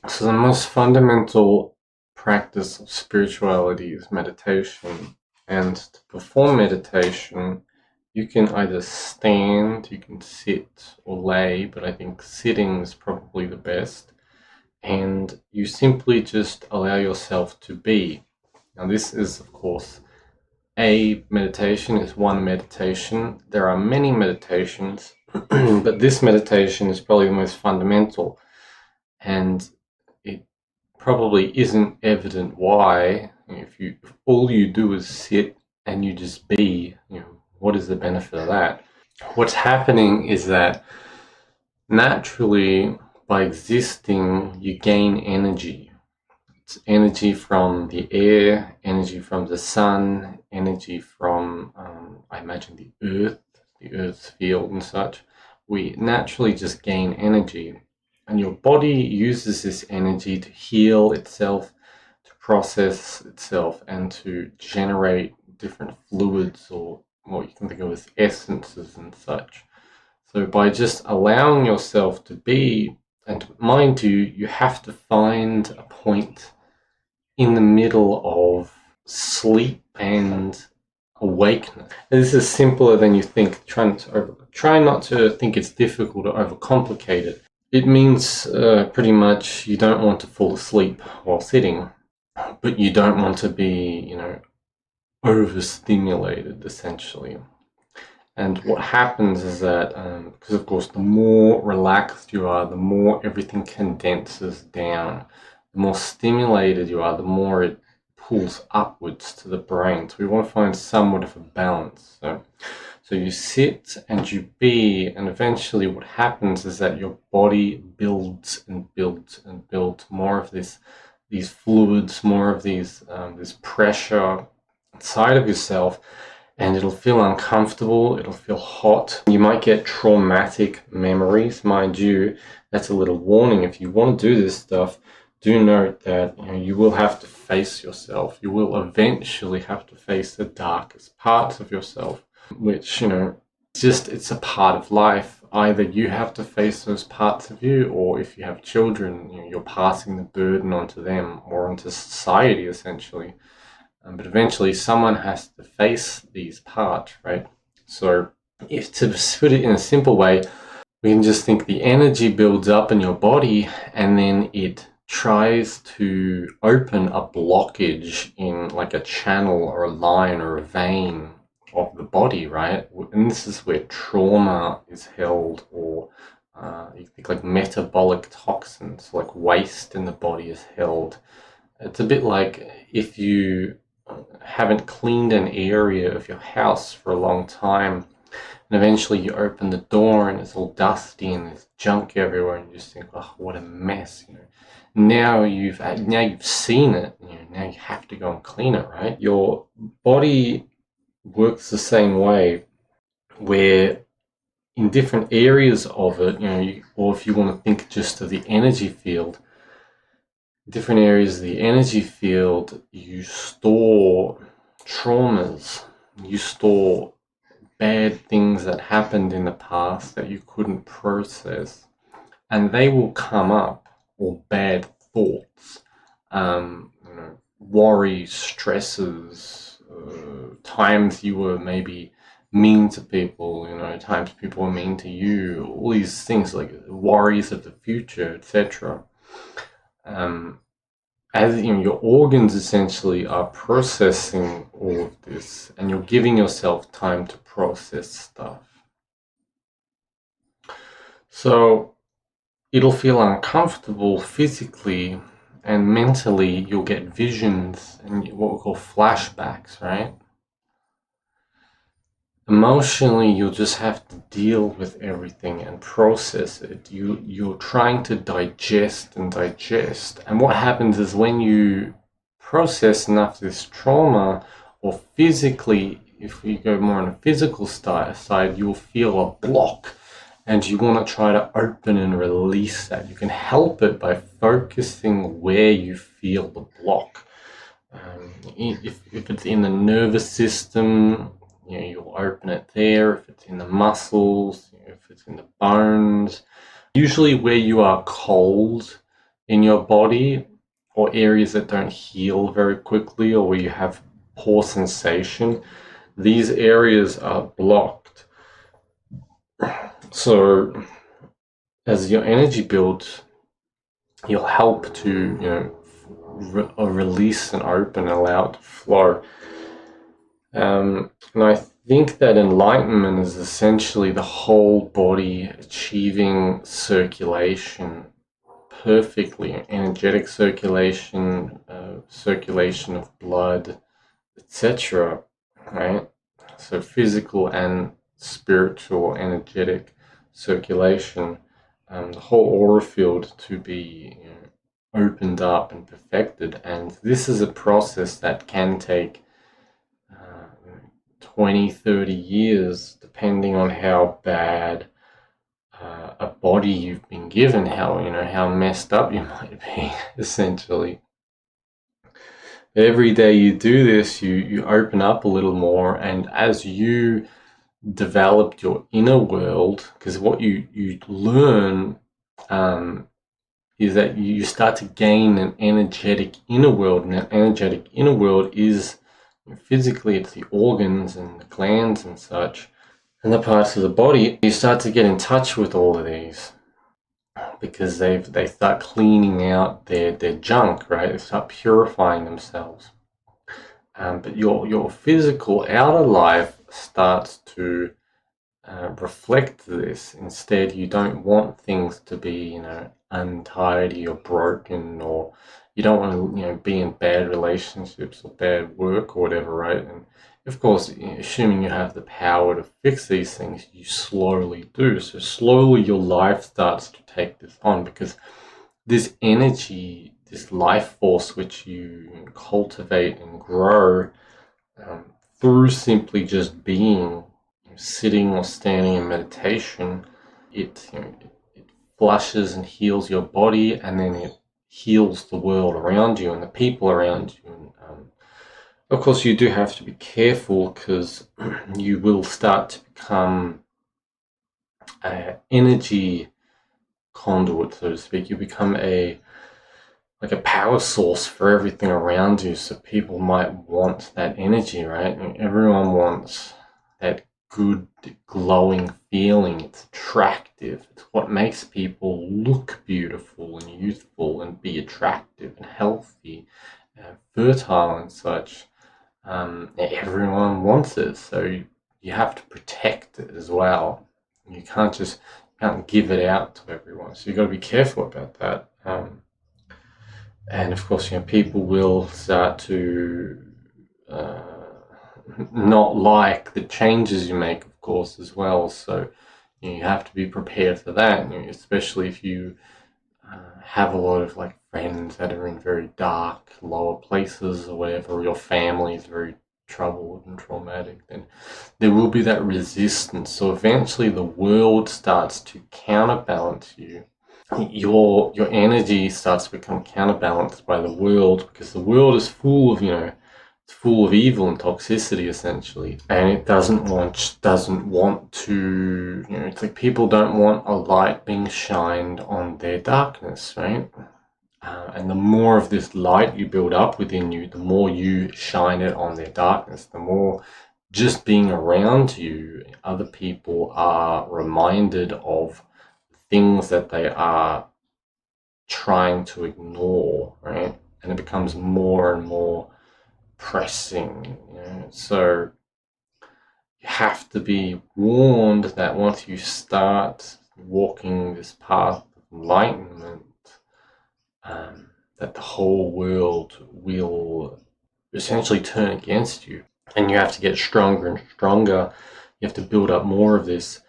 So the most fundamental practice of spirituality is meditation. And to perform meditation, you can either stand, you can sit or lay, but I think sitting is probably the best. And you simply just allow yourself to be. Now, this is, of course, a meditation is one meditation. There are many meditations, but this meditation is probably the most fundamental. And it probably isn't evident why. If all you do is sit and you just be, what is the benefit of that? What's happening is that naturally, by existing, you gain energy. It's energy from the air, energy from the sun, energy from, I imagine, the earth's field and such. We naturally just gain energy. And your body uses this energy to heal itself, to process itself, and to generate different fluids or what you can think of as essences and such. So by just allowing yourself to be, and mind you, you have to find a point in the middle of sleep and awakeness. This is simpler than you think. Try not to think it's difficult or overcomplicate it. It means pretty much you don't want to fall asleep while sitting, but you don't want to be, overstimulated essentially. And what happens is that, because of course, the more relaxed you are, the more everything condenses down. The more stimulated you are, the more it pulls upwards to the brain. So we want to find somewhat of a balance. So you sit and you be, and eventually what happens is that your body builds and builds and builds more of these fluids, more of this pressure inside of yourself, and it'll feel uncomfortable, it'll feel hot. You might get traumatic memories, mind you. That's a little warning. If you want to do this stuff, do note that you will have to face yourself. You will eventually have to face the darkest parts of yourself, which, it's a part of life. Either you have to face those parts of you, or if you have children, you're passing the burden onto them or onto society, essentially. But eventually someone has to face these parts, right? So if to put it in a simple way, we can just think the energy builds up in your body and then it tries to open a blockage in like a channel or a line or a vein of the body, right? And this is where trauma is held, or you think like metabolic toxins, like waste in the body is held. It's a bit like if you haven't cleaned an area of your house for a long time, and eventually you open the door and it's all dusty and there's junk everywhere, and you just think, oh, what a mess, Now you've seen it, now you have to go and clean it, right? Your body works the same way, where in different areas of it, or if you want to think just of the energy field, different areas of the energy field, you store traumas, you store bad things that happened in the past that you couldn't process, and they will come up, or bad thoughts, worry, stresses, times you were maybe mean to people, times people were mean to you, all these things like worries of the future, etc. As your organs essentially are processing all of this, and you're giving yourself time to process stuff. So it'll feel uncomfortable physically, and mentally you'll get visions and what we call flashbacks, right? Emotionally, you'll just have to deal with everything and process it. You're trying to digest and digest. And what happens is when you process enough of this trauma, or physically, if we go more on a physical side, you'll feel a block and you want to try to open and release that. You can help it by focusing where you feel the block. If it's in the nervous system, you'll open it there. If it's in the muscles, if it's in the bones, usually where you are cold, in your body, or areas that don't heal very quickly, or where you have poor sensation, these areas are blocked. So as your energy builds, you'll help to, release and open, allow it to flow. And I think that enlightenment is essentially the whole body achieving circulation perfectly, energetic circulation, circulation of blood, etc. Right? So physical and spiritual, energetic circulation, the whole aura field to be, opened up and perfected. And this is a process that can take 20, 30 years, depending on how bad a body you've been given, how messed up you might be, essentially. Every day you do this, you open up a little more, and as you develop your inner world, because what you learn is that you start to gain an energetic inner world, and that energetic inner world is, physically, it's the organs and the glands and such, and the parts of the body. You start to get in touch with all of these because they start cleaning out their junk, right? They start purifying themselves. But your physical outer life starts to reflect this. Instead, you don't want things to be, untidy or broken, or you don't want to, be in bad relationships or bad work or whatever, right? And of course, assuming you have the power to fix these things, you slowly do. So slowly your life starts to take this on, because this energy, this life force which you cultivate and grow through simply just being, sitting or standing in meditation, it flushes and heals your body, and then it heals the world around you and the people around you. And, of course, you do have to be careful, because you will start to become an energy conduit, so to speak. You become like a power source for everything around you. So people might want that energy, right? And everyone wants that good, glowing feeling. It's attractive. It's what makes people look beautiful and youthful and be attractive and healthy and fertile and such. Everyone wants it, so you have to protect it as well. You can't give it out to everyone. So you've got to be careful about that. And of course, people will start to uh, not like the changes you make, of course, as well. So you have to be prepared for that, especially if you have a lot of like friends that are in very dark, lower places or whatever, or your family is very troubled and traumatic, then there will be that resistance. So eventually the world starts to counterbalance you. Your energy starts to become counterbalanced by the world, because the world is full of, it's full of evil and toxicity, essentially, and it doesn't want to, it's like people don't want a light being shined on their darkness, right? And the more of this light you build up within you, the more you shine it on their darkness, the more just being around you, other people are reminded of things that they are trying to ignore, right? And it becomes more and more pressing. So you have to be warned that once you start walking this path of enlightenment, that the whole world will essentially turn against you. And you have to get stronger and stronger. You have to build up more of this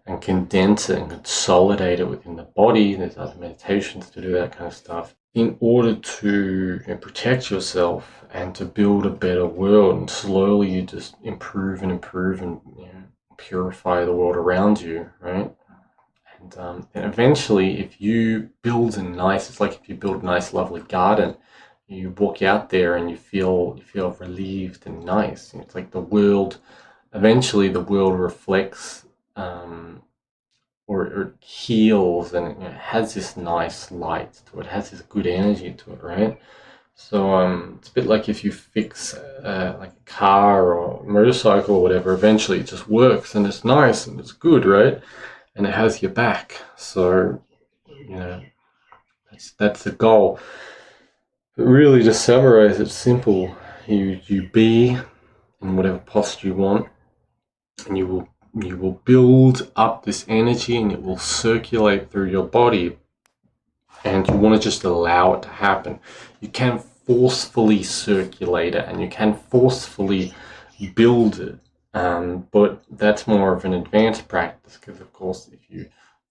and condense it and consolidate it within the body. There's other meditations to do that kind of stuff, in order to protect yourself and to build a better world. And slowly you just improve and improve and purify the world around you, right? And eventually, if you build it's like if you build a nice, lovely garden, you walk out there and you feel relieved and nice. It's like eventually the world reflects or it heals, and it has this nice light to it, has this good energy to it, right? So it's a bit like if you fix like a car or motorcycle or whatever, eventually it just works and it's nice and it's good, right? And it has your back. So, that's the goal. But really, to summarize, it's simple. You be in whatever posture you want, and you will build up this energy, and it will circulate through your body. And you want to just allow it to happen. You can forcefully circulate it, and you can forcefully build it. But that's more of an advanced practice, because of course, if you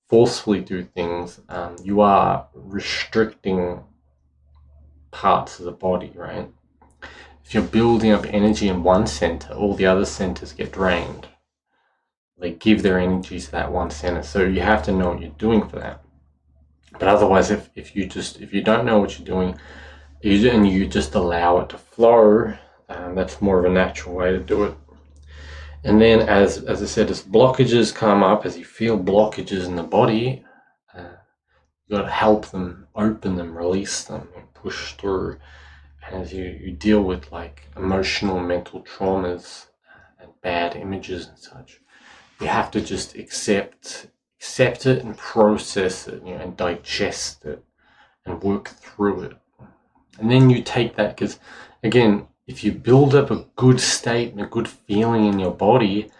forcefully do things, you are restricting parts of the body, right? If you're building up energy in one center, all the other centers get drained. They give their energy to that one center. So you have to know what you're doing for that. But otherwise, if you don't know what you're doing, and you just allow it to flow, that's more of a natural way to do it. And then, as I said, as blockages come up, as you feel blockages in the body, you got to help them, open them, release them, and push through. And as you deal with like emotional, mental traumas and bad images and such, you have to just accept it and process it, and digest it and work through it. And then you take that, because again, if you build up a good state and a good feeling in your body,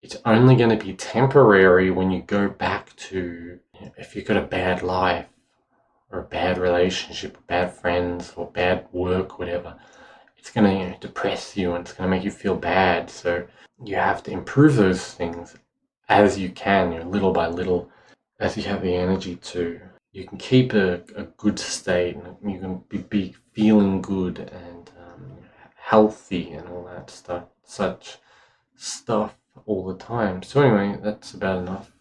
it's only going to be temporary when you go back to, if you've got a bad life or a bad relationship, or bad friends, or bad work, whatever. It's going to depress you, and it's going to make you feel bad. So you have to improve those things as you can, little by little, as you have the energy to. You can keep a good state, and you can be feeling good and healthy and all that stuff, such stuff all the time. So anyway, that's about enough.